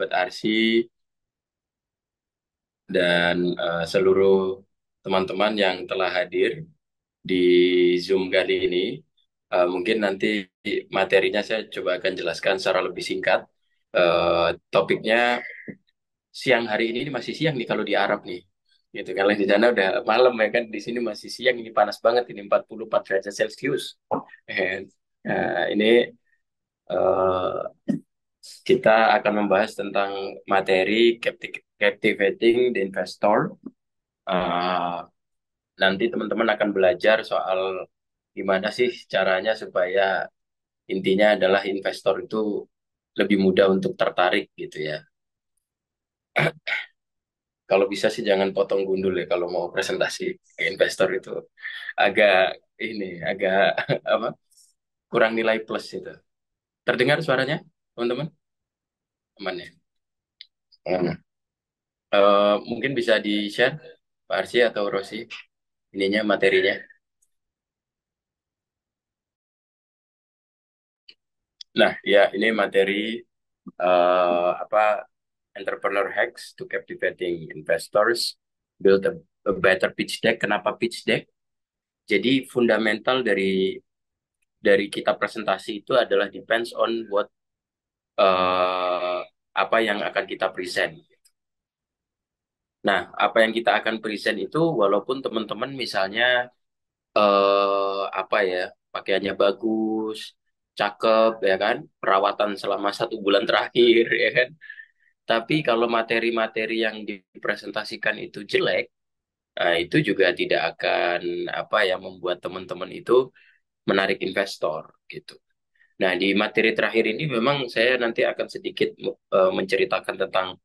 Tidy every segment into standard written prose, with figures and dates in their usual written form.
Sobat Arsi, dan seluruh teman-teman yang telah hadir di Zoom kali ini. Mungkin nanti materinya saya coba akan jelaskan secara lebih singkat. Topiknya siang hari ini masih siang nih kalau di Arab nih. Gitu kan, di sana udah malam ya kan, di sini masih siang, ini panas banget, ini 44 derajat Celcius. Ini eh, kita akan membahas tentang materi captivating the investor. Eh, Nanti teman-teman akan belajar soal gimana sih caranya supaya intinya adalah investor itu lebih mudah untuk tertarik gitu ya. Kalau bisa sih jangan potong gundul ya kalau mau presentasi ke investor itu agak ini agak apa kurang nilai plus itu. Terdengar suaranya teman-teman? Aman ya? Hmm. Mungkin bisa di-share Pak Arsy atau Rosi ininya materinya. Nah, ya ini materi apa entrepreneur hacks to captivating investors, build a better pitch deck. Kenapa pitch deck? Jadi fundamental dari kita presentasi itu adalah depends on what eh, apa yang akan kita present. Nah, apa yang kita akan present itu walaupun teman-teman misalnya apa ya pakaiannya bagus, cakep ya kan, perawatan selama 1 bulan terakhir ya kan. Tapi kalau materi-materi yang dipresentasikan itu jelek, nah, itu juga tidak akan apa ya membuat teman-teman itu menarik investor gitu. Nah, di materi terakhir ini memang saya nanti akan sedikit menceritakan tentang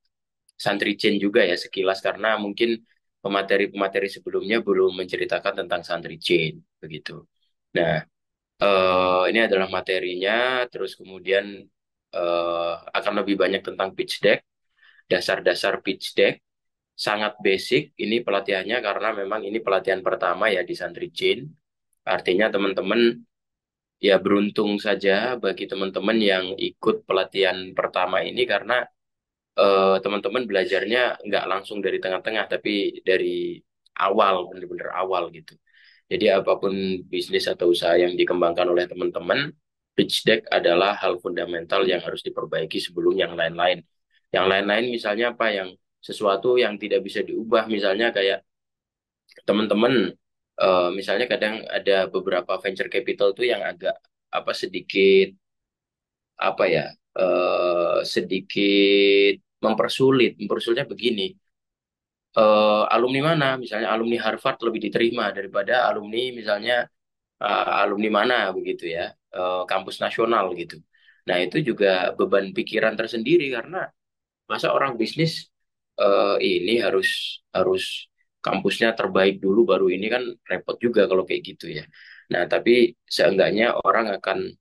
santri chain juga ya sekilas karena mungkin pemateri-pemateri sebelumnya belum menceritakan tentang santri chain begitu. Nah, ini adalah materinya, terus kemudian akan lebih banyak tentang pitch deck, dasar-dasar pitch deck, sangat basic ini pelatihannya karena memang ini pelatihan pertama ya di Santri Chain. Artinya teman-teman ya beruntung saja bagi teman-teman yang ikut pelatihan pertama ini karena teman-teman belajarnya nggak langsung dari tengah-tengah tapi dari awal, benar-benar awal gitu. Jadi apapun bisnis atau usaha yang dikembangkan oleh teman-teman, pitch deck adalah hal fundamental yang harus diperbaiki sebelum yang lain-lain. Yang lain-lain misalnya apa yang sesuatu yang tidak bisa diubah, misalnya kayak teman-teman misalnya kadang ada beberapa venture capital tuh yang agak apa sedikit apa ya sedikit mempersulitnya begini. Alumni mana misalnya alumni Harvard lebih diterima daripada alumni misalnya alumni mana begitu ya, kampus nasional gitu. Nah itu juga beban pikiran tersendiri karena masa orang bisnis ini harus harus kampusnya terbaik dulu baru ini kan repot juga kalau kayak gitu ya. Nah tapi seenggaknya orang akan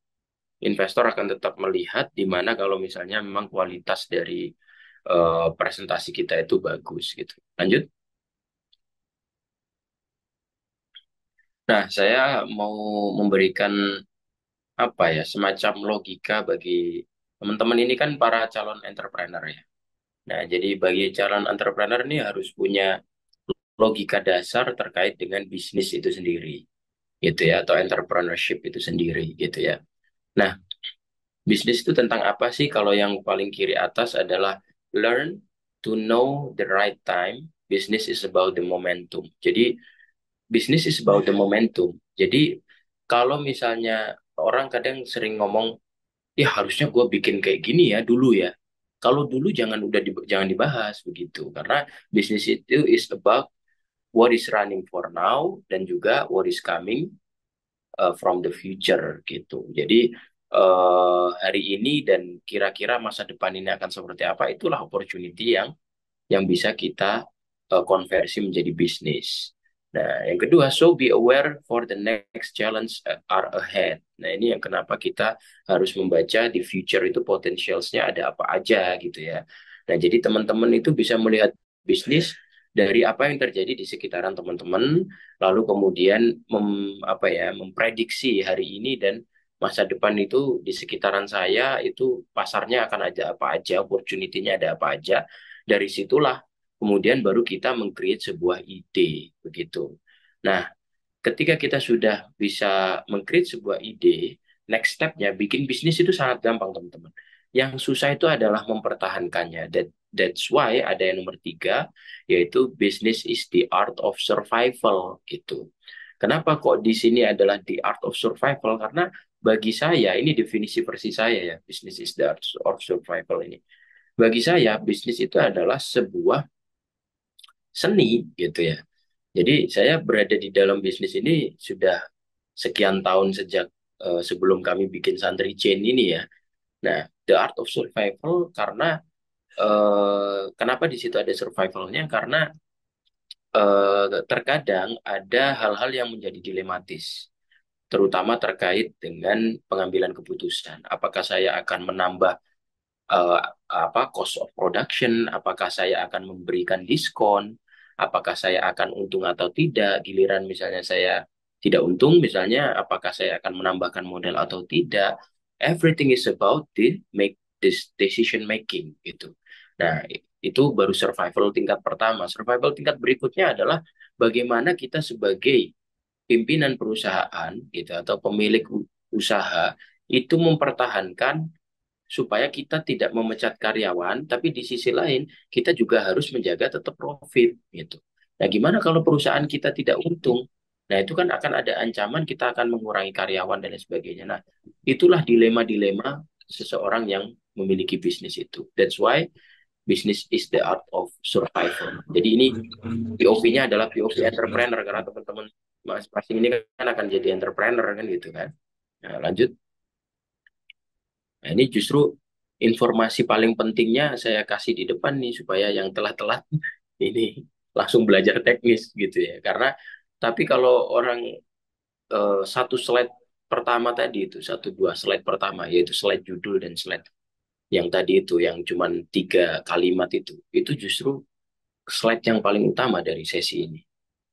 investor akan tetap melihat di mana kalau misalnya memang kualitas dari presentasi kita itu bagus gitu. Lanjut. Nah, saya mau memberikan apa ya semacam logika bagi teman-teman ini kan para calon entrepreneur ya. Nah, jadi bagi calon entrepreneur ini harus punya logika dasar terkait dengan bisnis itu sendiri, gitu ya, atau entrepreneurship itu sendiri, gitu ya. Nah, bisnis itu tentang apa sih? Kalau yang paling kiri atas adalah learn to know the right time. Business is about the momentum. Jadi, bisnis is about the momentum. Jadi, kalau misalnya orang kadang sering ngomong, ya harusnya gue bikin kayak gini ya dulu ya. Kalau dulu jangan dibahas begitu karena bisnis itu is about what is running for now dan juga what is coming from the future gitu. Jadi hari ini dan kira-kira masa depan ini akan seperti apa itulah opportunity yang bisa kita konversi menjadi bisnis. Nah, yang kedua, so be aware for the next challenge are ahead. Nah, ini yang kenapa kita harus membaca di future itu potentialsnya ada apa aja gitu ya. Nah, jadi teman-teman itu bisa melihat bisnis dari apa yang terjadi di sekitaran teman-teman, lalu kemudian apa ya, memprediksi hari ini dan masa depan itu di sekitaran saya itu pasarnya akan ada apa aja, opportunity-nya ada apa aja. Dari situlah kemudian baru kita meng-create sebuah ide begitu. Nah, ketika kita sudah bisa meng-create sebuah ide, next step-nya bikin bisnis itu sangat gampang, teman-teman. Yang susah itu adalah mempertahankannya. That's why ada yang nomor tiga, yaitu business is the art of survival gitu. Kenapa kok di sini adalah the art of survival? Karena bagi saya, ini definisi versi saya ya, business is the art of survival ini. Bagi saya, bisnis itu adalah sebuah seni gitu ya. Jadi saya berada di dalam bisnis ini sudah sekian tahun sejak sebelum kami bikin Santri Chain ini ya. Nah, the art of survival karena kenapa di situ ada survivalnya? Karena terkadang ada hal-hal yang menjadi dilematis, terutama terkait dengan pengambilan keputusan. Apakah saya akan menambah eh, cost of production, apakah saya akan memberikan diskon, apakah saya akan untung atau tidak, giliran misalnya saya tidak untung, misalnya apakah saya akan menambahkan modal atau tidak. Everything is about the make this decision making gitu. Nah, itu baru survival tingkat pertama. Survival tingkat berikutnya adalah bagaimana kita sebagai pimpinan perusahaan gitu atau pemilik usaha itu mempertahankan supaya kita tidak memecat karyawan, tapi di sisi lain kita juga harus menjaga tetap profit gitu. Nah, gimana kalau perusahaan kita tidak untung? Nah, itu kan akan ada ancaman kita akan mengurangi karyawan dan lain sebagainya. Nah, itulah dilema-dilema seseorang yang memiliki bisnis itu. That's why business is the art of survival. Jadi ini POV-nya adalah POV entrepreneur karena teman-teman mas passing ini kan akan jadi entrepreneur kan gitu kan. Nah, lanjut. Nah, ini justru informasi paling pentingnya saya kasih di depan nih supaya yang telat-telat ini langsung belajar teknis gitu ya. Karena tapi kalau orang satu slide pertama tadi itu, satu dua slide pertama yaitu slide judul dan slide yang tadi itu yang cuman 3 kalimat itu justru slide yang paling utama dari sesi ini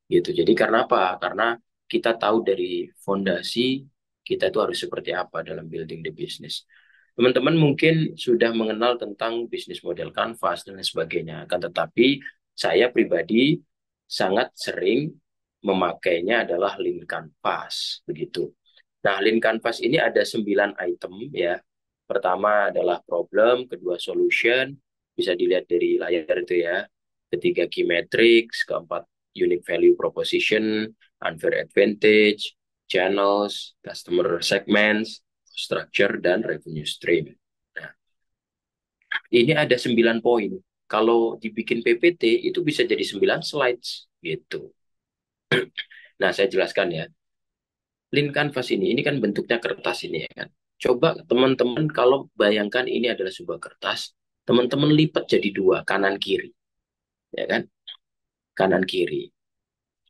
gitu. Jadi karena apa? Karena kita tahu dari fondasi kita itu harus seperti apa dalam building the business. Teman-teman mungkin sudah mengenal tentang bisnis model Canvas dan lain sebagainya. Akan tetapi saya pribadi sangat sering memakainya adalah Lean Canvas begitu. Nah, Lean Canvas ini ada 9 item ya. Pertama adalah problem, kedua solution, bisa dilihat dari layar itu ya. Ketiga key metrics, keempat unique value proposition, unfair advantage, channels, customer segments, structure, dan revenue stream. Nah, ini ada 9 poin. Kalau dibikin PPT, itu bisa jadi 9 slides, gitu. Nah, saya jelaskan ya. Lean Canvas ini kan bentuknya kertas ini ya kan. Coba teman-teman kalau bayangkan ini adalah sebuah kertas, teman-teman lipat jadi dua, kanan kiri, ya kan? Kanan kiri.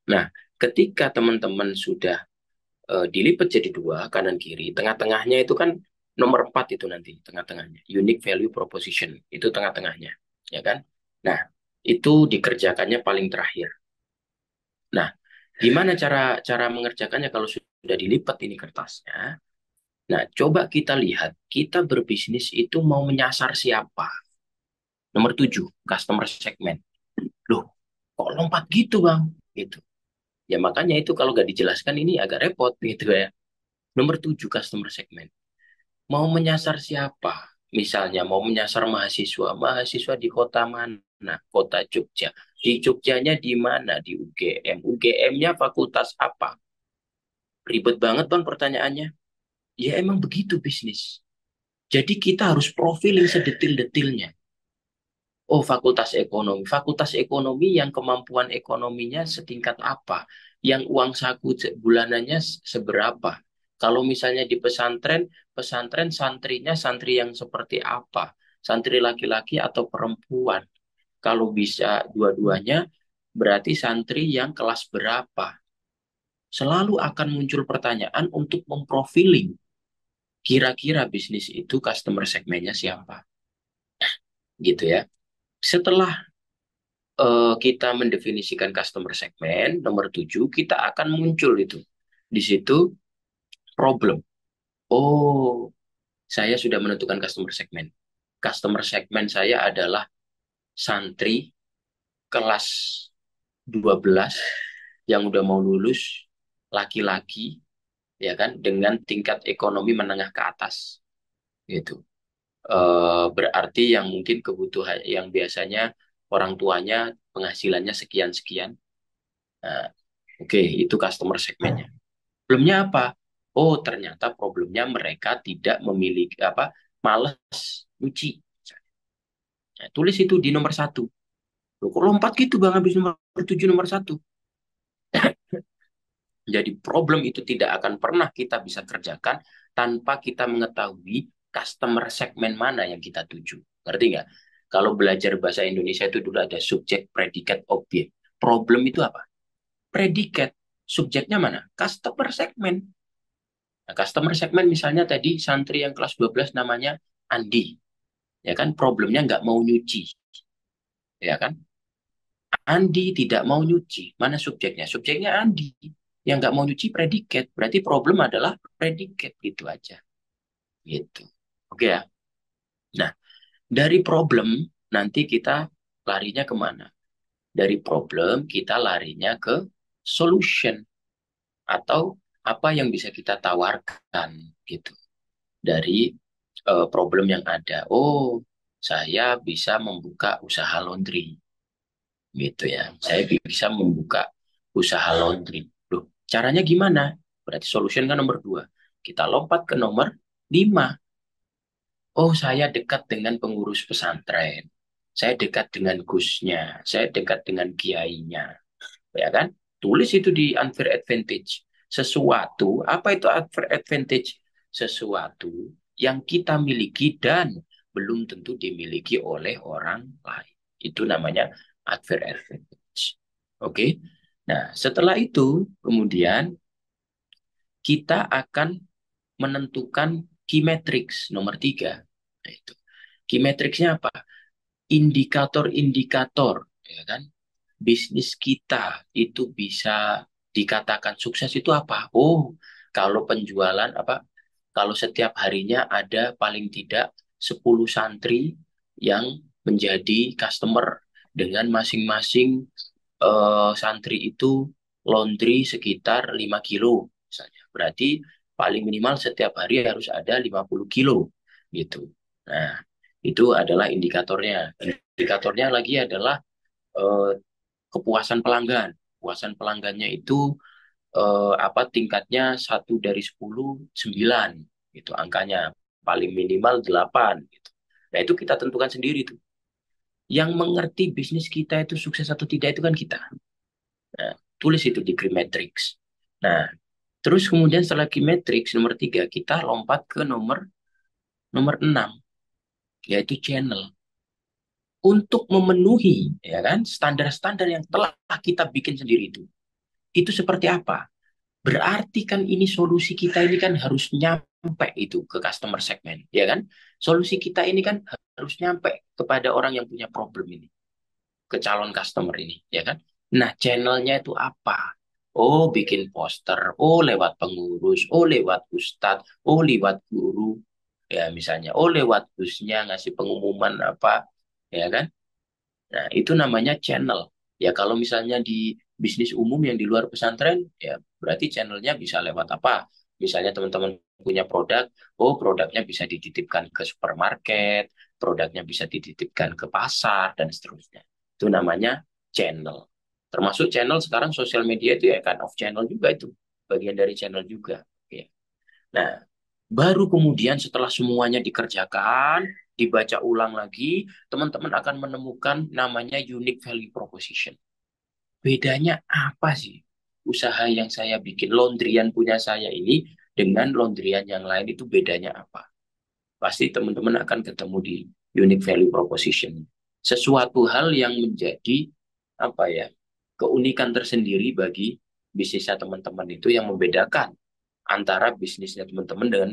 Nah, ketika teman-teman sudah dilipat jadi dua, kanan kiri, tengah-tengahnya itu kan nomor 4 itu nanti, tengah-tengahnya. Unique value proposition, itu tengah-tengahnya, ya kan? Nah, itu dikerjakannya paling terakhir. Nah, gimana cara cara mengerjakannya kalau sudah dilipat ini kertasnya? Nah, coba kita lihat, kita berbisnis itu mau menyasar siapa? Nomor 7, customer segment. Loh, kok lompat gitu, Bang? Gitu. Ya makanya itu kalau nggak dijelaskan ini agak repot gitu ya. Nomor 7, customer segment. Mau menyasar siapa? Misalnya mau menyasar mahasiswa. Mahasiswa di kota mana? Kota Jogja. Di Jogjanya di mana? Di UGM. UGM-nya fakultas apa? Ribet banget, Bang, pertanyaannya. Ya emang begitu bisnis. Jadi kita harus profiling sedetil-detilnya. Oh, fakultas ekonomi. Fakultas ekonomi yang kemampuan ekonominya setingkat apa? Yang uang saku bulanannya seberapa? Kalau misalnya di pesantren, pesantren santrinya santri yang seperti apa? Santri laki-laki atau perempuan? Kalau bisa dua-duanya, berarti santri yang kelas berapa? Selalu akan muncul pertanyaan untuk memprofiling. Kira-kira bisnis itu customer segmennya siapa? Gitu ya. Setelah kita mendefinisikan customer segment, nomor 7 kita akan muncul itu. Di situ problem. Oh, saya sudah menentukan customer segment. Customer segment saya adalah santri kelas 12 yang udah mau lulus, laki-laki, ya kan, dengan tingkat ekonomi menengah ke atas, gitu. Berarti yang mungkin kebutuhan yang biasanya orang tuanya penghasilannya sekian-sekian. Nah, oke, itu customer segmennya. Problemnya apa? Oh, ternyata problemnya mereka tidak memiliki apa, malas nyuci. Nah, tulis itu di nomor satu. Loh, kok lompat gitu bang habis nomor tujuh nomor satu? Jadi problem itu tidak akan pernah kita bisa kerjakan tanpa kita mengetahui customer segmen mana yang kita tuju. Ngerti nggak? Kalau belajar bahasa Indonesia itu dulu ada subjek, predikat, objek. Problem itu apa? Predikat. Subjeknya mana? Customer segmen. Nah, customer segmen misalnya tadi santri yang kelas 12 namanya Andi. Ya kan problemnya nggak mau nyuci. Ya kan? Andi tidak mau nyuci. Mana subjeknya? Subjeknya Andi. Yang nggak mau nyuci predikat. Berarti problem adalah predikat. Gitu aja. Gitu. Oke ya. Nah, dari problem nanti kita larinya kemana? Dari problem kita larinya ke solution. Atau apa yang bisa kita tawarkan gitu. Dari problem yang ada. Oh, saya bisa membuka usaha laundry. Gitu ya. Saya bisa membuka usaha laundry. Loh, caranya gimana? Berarti solution kan nomor dua. Kita lompat ke nomor lima. Oh, saya dekat dengan pengurus pesantren. Saya dekat dengan gusnya. Saya dekat dengan kiainya. Ya kan? Tulis itu di unfair advantage. Sesuatu, apa itu unfair advantage? Sesuatu yang kita miliki dan belum tentu dimiliki oleh orang lain. Itu namanya unfair advantage. Oke. Nah, setelah itu kemudian kita akan menentukan key metrics nomor tiga. Nah, itu. Key metricsnya apa? Indikator-indikator, ya kan? Bisnis kita itu bisa dikatakan sukses itu apa? Oh, kalau penjualan apa? Kalau setiap harinya ada paling tidak 10 santri yang menjadi customer dengan masing-masing santri itu laundry sekitar 5 kilo misalnya. Berarti paling minimal setiap hari harus ada 50 kilo gitu. Nah, itu adalah indikatornya. Indikatornya lagi adalah eh, kepuasan pelanggan. Kepuasan pelanggannya itu apa tingkatnya 1 dari 10 9 gitu angkanya. Paling minimal 8 gitu. Nah, itu kita tentukan sendiri tuh. Yang mengerti bisnis kita itu sukses atau tidak itu kan kita. Nah, tulis itu di Grimetrix. Nah, terus kemudian setelah Grimetrix nomor 3, kita lompat ke nomor nomor 6, yaitu channel. Untuk memenuhi ya kan standar-standar yang telah kita bikin sendiri itu seperti apa? Berarti kan ini solusi kita ini kan harus nyampe itu ke customer segment, ya kan? Solusi kita ini kan harus nyampe kepada orang yang punya problem ini, ke calon customer ini, ya kan? Nah, channelnya itu apa? Oh, bikin poster. Oh, lewat pengurus. Oh, lewat ustadz. Oh, lewat guru. Ya, misalnya. Oh, lewat busnya ngasih pengumuman apa. Ya kan? Nah, itu namanya channel. Ya, kalau misalnya di bisnis umum yang di luar pesantren, ya berarti channelnya bisa lewat apa? Misalnya teman-teman punya produk, oh produknya bisa dititipkan ke supermarket, produknya bisa dititipkan ke pasar, dan seterusnya. Itu namanya channel. Termasuk channel sekarang sosial media itu ya kan off channel juga itu. Bagian dari channel juga. Ya. Nah, baru kemudian setelah semuanya dikerjakan, dibaca ulang lagi, teman-teman akan menemukan namanya unique value proposition. Bedanya apa sih? Usaha yang saya bikin, laundryan punya saya ini dengan laundryan yang lain itu bedanya apa? Pasti teman-teman akan ketemu di unique value proposition. Sesuatu hal yang menjadi apa ya? Keunikan tersendiri bagi bisnisnya teman-teman itu yang membedakan antara bisnisnya teman-teman dengan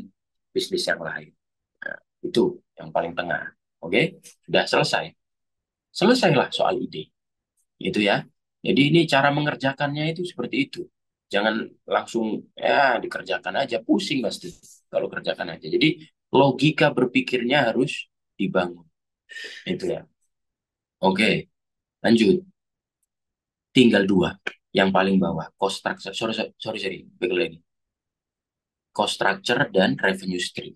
bisnis yang lain. Nah, itu yang paling tengah. Oke, sudah selesai. Selesailah soal ide. Itu ya. Jadi ini cara mengerjakannya itu seperti itu. Jangan langsung ya dikerjakan aja, pusing pasti. kalau kerjakan aja. Jadi logika berpikirnya harus dibangun. Itu ya. Oke, lanjut. Tinggal dua. Yang paling bawah, cost structure. Sorry, sorry, sorry, sorry. Back lagi. Cost structure dan revenue stream.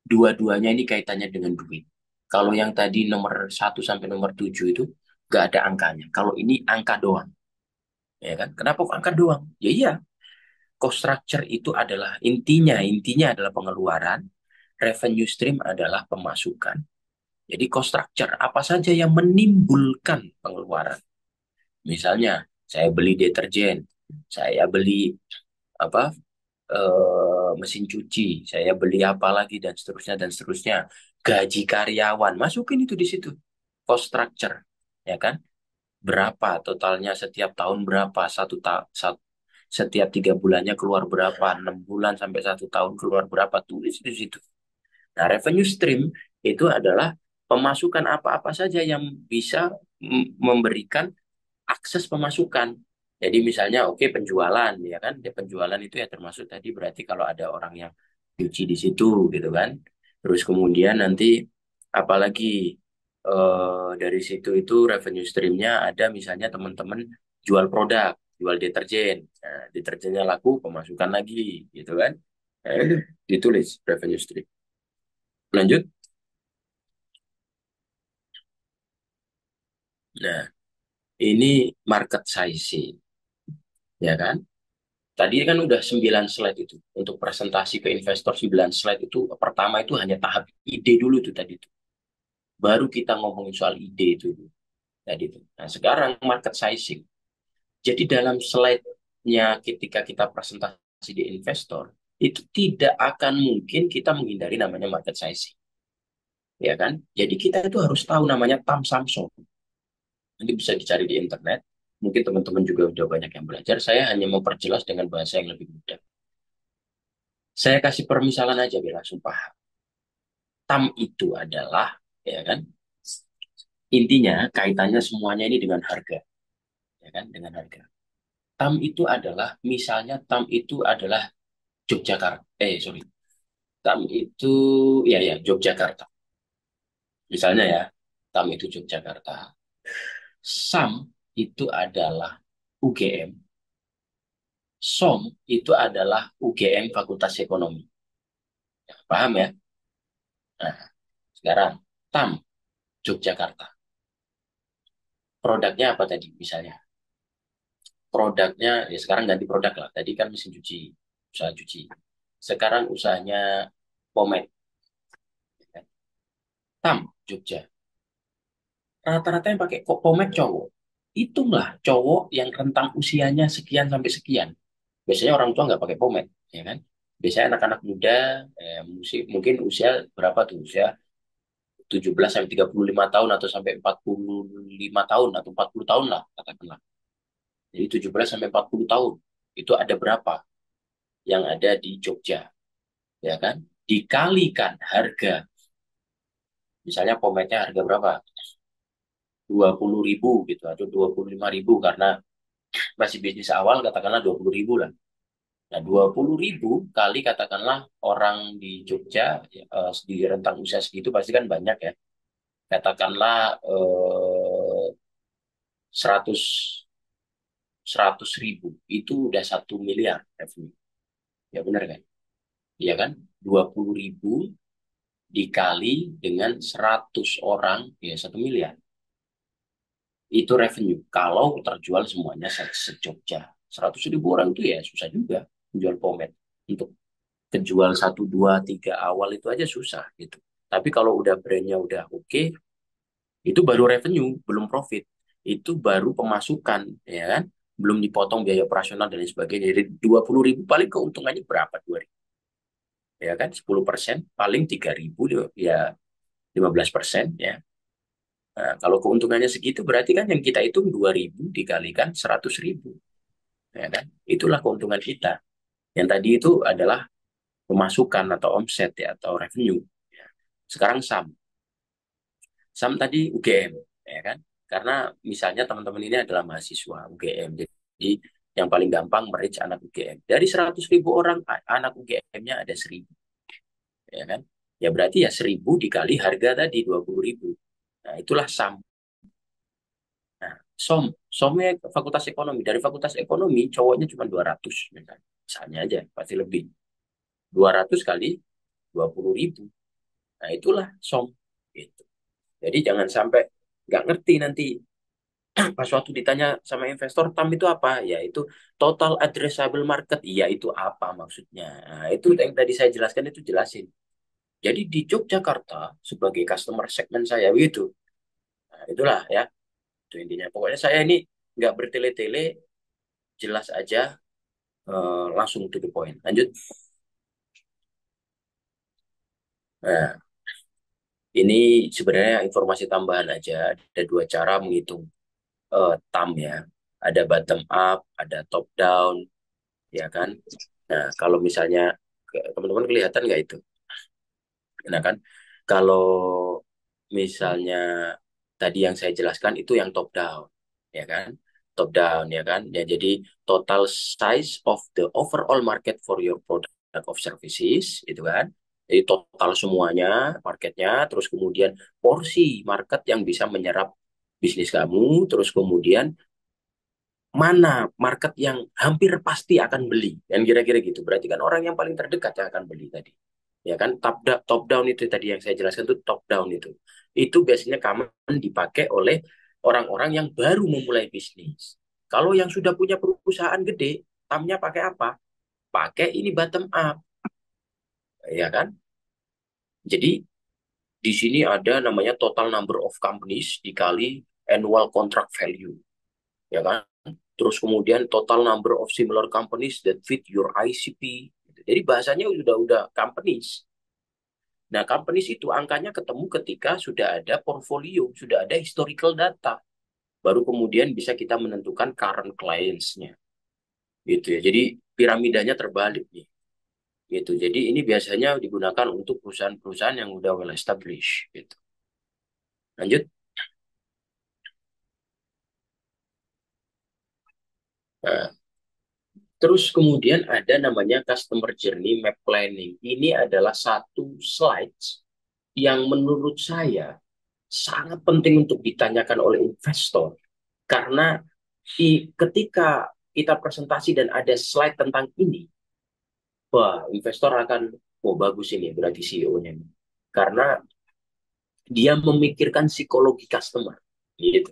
Dua-duanya ini kaitannya dengan duit. Kalau yang tadi nomor 1 sampai nomor 7 itu nggak ada angkanya. Kalau ini angka doang. Ya kan? Kenapa kok angka doang? Ya iya, cost structure itu adalah intinya adalah pengeluaran, revenue stream adalah pemasukan. Jadi cost structure apa saja yang menimbulkan pengeluaran. Misalnya saya beli deterjen, saya beli apa mesin cuci, saya beli apa lagi dan seterusnya. Gaji karyawan, masukin itu di situ. Cost structure, ya kan? Berapa totalnya setiap tahun berapa? Setiap 3 bulannya keluar berapa? 6 bulan sampai 1 tahun keluar berapa? Tulis di situ. Nah, revenue stream itu adalah pemasukan apa-apa saja yang bisa memberikan akses pemasukan. Jadi misalnya oke penjualan ya kan, ya, penjualan itu ya termasuk tadi berarti kalau ada orang yang cuci di situ gitu kan. Terus kemudian nanti apalagi dari situ itu revenue streamnya ada misalnya teman-teman jual produk, jual deterjen. Nah, deterjennya laku, pemasukan lagi gitu kan. Nah, itu ditulis revenue stream. Lanjut. Nah, ini market sizing ya kan. Tadi kan udah 9 slide itu. Untuk presentasi ke investor 9 slide itu pertama itu hanya tahap ide dulu tuh tadi tuh. Baru kita ngomongin soal ide itu tadi tuh. Nah, sekarang market sizing. Jadi dalam slide-nya ketika kita presentasi di investor, itu tidak akan mungkin kita menghindari namanya market sizing. Ya kan? Jadi kita itu harus tahu namanya Tam Samsung. Nanti bisa dicari di internet. Mungkin teman-teman juga udah banyak yang belajar. Saya hanya memperjelas dengan bahasa yang lebih mudah. Saya kasih permisalan aja biar langsung paham. TAM itu adalah, ya kan, intinya kaitannya semuanya ini dengan harga, ya kan, dengan harga. TAM itu adalah, misalnya TAM itu adalah Yogyakarta, sorry, TAM itu, ya ya, Yogyakarta. Misalnya ya, TAM itu Yogyakarta. SAM itu adalah UGM. SOM itu adalah UGM Fakultas Ekonomi. Ya, paham ya? Nah, sekarang TAM Yogyakarta. Produknya apa tadi misalnya? Produknya ya sekarang ganti produk lah. Tadi kan mesin cuci, usaha cuci. Sekarang usahanya pomade, ya kan? Tam Jogja. Rata-rata yang pakai kok pomade cowok. Hitunglah cowok yang rentang usianya sekian sampai sekian. Biasanya orang tua nggak pakai pomade, ya kan? Biasanya anak-anak muda, mungkin usia berapa tuh? Usia 17 sampai 35 tahun atau sampai 45 tahun atau 40 tahun lah katakanlah. Jadi 17 sampai 40 tahun. Itu ada berapa yang ada di Jogja? Ya kan? Dikalikan harga, misalnya pomade harga berapa? 20.000 gitu, atau 25.000 karena masih bisnis awal, katakanlah 20.000 lah. Nah, 20.000 kali katakanlah orang di Jogja, di rentang usia segitu pasti kan banyak ya. Katakanlah 100, 100.000, itu udah 1 miliar revenue. Ya benar kan? Iya kan? 20.000 dikali dengan 100 orang, ya 1 miliar. Itu revenue. Kalau terjual semuanya se-Jogja. 100.000 orang itu ya susah juga menjual pomade. Untuk kejual 1, 2, 3 awal itu aja susah gitu. Tapi kalau udah brandnya udah oke, itu baru revenue, belum profit. Itu baru pemasukan, ya kan? Belum dipotong biaya operasional dan lain sebagainya. Jadi 20.000 paling keuntungannya berapa? 2.000. Ya kan? 10%, paling 3.000 ya 15% ya. Nah, kalau keuntungannya segitu berarti kan yang kita hitung 2.000 dikalikan 100.000. Ya kan? Itulah keuntungan kita. Yang tadi itu adalah pemasukan atau omset ya atau revenue. Ya. Sekarang SAM. SAM tadi UGM, ya kan? Karena misalnya teman-teman ini adalah mahasiswa UGM. Jadi yang paling gampang merich anak UGM. Dari 100.000 orang, anak UGM-nya ada 1.000. ya kan? Ya berarti ya 1.000 dikali harga tadi 20.000. Nah, itulah SAM. Nah, SOMnya Fakultas Ekonomi. Dari Fakultas Ekonomi cowoknya cuma 200 misalnya. Misalnya aja, pasti lebih. 200 kali 20.000. Nah, itulah SOM. Gitu. Jadi jangan sampai nggak ngerti nanti pas waktu ditanya sama investor TAM itu apa? Ya itu total addressable market. Iya itu apa maksudnya? Nah, itu yang tadi saya jelaskan itu jelasin. Jadi di Yogyakarta sebagai customer segment saya begitu. Nah, itulah ya itu intinya. Pokoknya saya ini nggak bertele-tele, jelas aja, langsung to the point. Lanjut. Nah, ini sebenarnya informasi tambahan aja. Ada dua cara menghitung TAM ya. Ada bottom up, ada top down, ya kan? Nah, kalau misalnya teman-teman kelihatan nggak itu? Nah kan, kalau misalnya tadi yang saya jelaskan itu yang top down, ya kan? Top down, ya kan? Ya, jadi total size of the overall market for your product of services, itu kan? Jadi total semuanya, marketnya, terus kemudian porsi market yang bisa menyerap bisnis kamu, terus kemudian mana market yang hampir pasti akan beli dan kira-kira gitu berarti kan orang yang paling terdekat yang akan beli tadi ya kan top down itu tadi yang saya jelaskan itu top down itu biasanya common dipakai oleh orang-orang yang baru memulai bisnis. Kalau yang sudah punya perusahaan gede tamnya pakai apa? Pakai ini bottom up, ya kan? Jadi di sini ada namanya total number of companies dikali annual contract value, ya kan? Terus kemudian total number of similar companies that fit your ICP. Jadi bahasanya udah companies. Nah, companies itu angkanya ketemu ketika sudah ada portfolio, sudah ada historical data. Baru kemudian bisa kita menentukan current clients-nya. Gitu ya. Jadi piramidanya terbalik nih. Gitu. Jadi ini biasanya digunakan untuk perusahaan-perusahaan yang udah well established gitu. Lanjut. Nah, terus kemudian ada namanya customer journey map planning. Ini adalah satu slides yang menurut saya sangat penting untuk ditanyakan oleh investor. Karena ketika kita presentasi dan ada slide tentang ini, wah, investor akan, oh bagus ini berarti CEO-nya. Karena dia memikirkan psikologi customer. Gitu.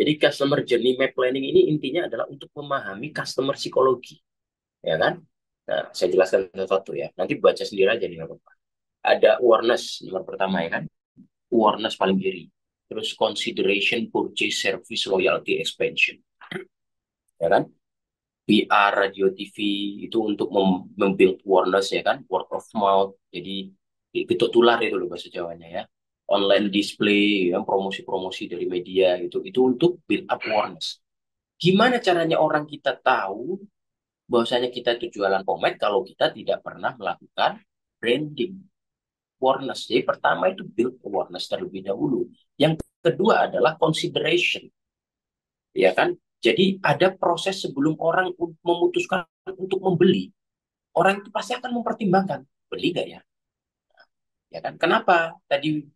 Jadi customer journey map planning ini intinya adalah untuk memahami customer psikologi. Ya kan? Nah, saya jelaskan satu-satu ya. Nanti baca sendiri aja nih. Ada awareness, nomor pertama ya kan? Awareness paling kiri. Terus consideration, purchase, service, loyalty, expansion. Ya kan? PR, radio, TV itu untuk membuild awareness ya kan, word of mouth. Jadi itu tular itu loh bahasa Jawanya ya. Online display, ya, promosi-promosi dari media itu untuk build up awareness. Gimana caranya orang kita tahu bahwasanya kita itu jualan pomade kalau kita tidak pernah melakukan branding awareness? Jadi pertama itu build awareness terlebih dahulu. Yang kedua adalah consideration, ya kan? Jadi ada proses sebelum orang memutuskan untuk membeli. Orang itu pasti akan mempertimbangkan, beli nggak ya? Ya kan? Kenapa tadi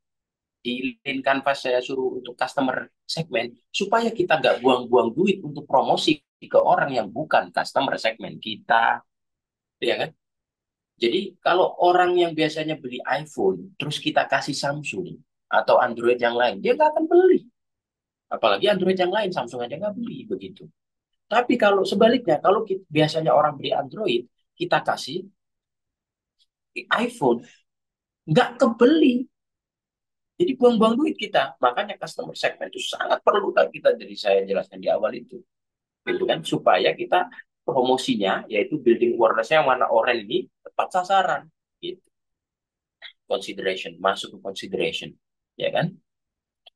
di Lean Canvas saya suruh untuk customer segmen supaya kita nggak buang-buang duit untuk promosi ke orang yang bukan customer segmen kita, ya kan? Jadi kalau orang yang biasanya beli iPhone terus kita kasih Samsung atau Android yang lain, dia nggak akan beli. Apalagi Android yang lain, Samsung aja nggak beli begitu. Tapi kalau sebaliknya, kalau biasanya orang beli Android, kita kasih iPhone, nggak kebeli. Jadi buang-buang duit kita. Makanya customer segment itu sangat perlu kan kita dari saya jelaskan di awal itu. Gitu kan, supaya kita promosinya, yaitu building awareness-nya yang warna oranye ini, tepat sasaran. Gitu. Consideration, masuk ke consideration. Ya kan?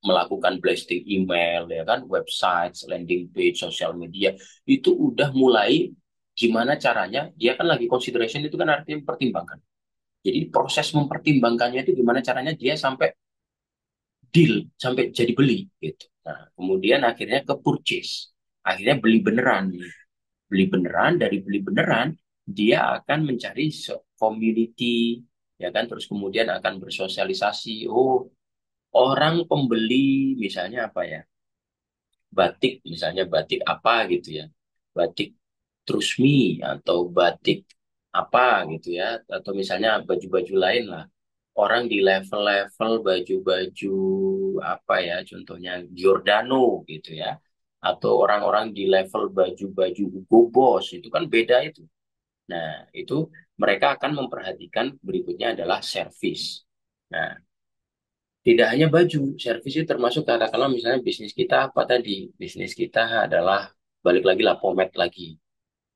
Melakukan blasting email, ya kan? Website, landing page, sosial media. Itu udah mulai gimana caranya, dia kan lagi consideration itu kan artinya mempertimbangkan. Jadi proses mempertimbangkannya itu gimana caranya dia sampai deal, sampai jadi beli gitu. Nah, kemudian akhirnya ke purchase. Akhirnya beli beneran. Beli beneran, dari beli beneran dia akan mencari community, ya kan? Terus kemudian akan bersosialisasi. Oh, orang pembeli misalnya apa ya? Batik, misalnya batik apa gitu ya? Batik trusmi atau batik apa gitu ya? Atau misalnya baju-baju lain lah. Orang di level-level baju-baju apa ya? Contohnya Giordano gitu ya. Atau orang-orang di level baju-baju Hugo Boss itu kan beda itu. Nah, itu mereka akan memperhatikan berikutnya adalah servis. Nah, tidak hanya baju, servis itu termasuk katakanlah misalnya bisnis kita apa tadi? Bisnis kita adalah balik lagi lah pomade lagi.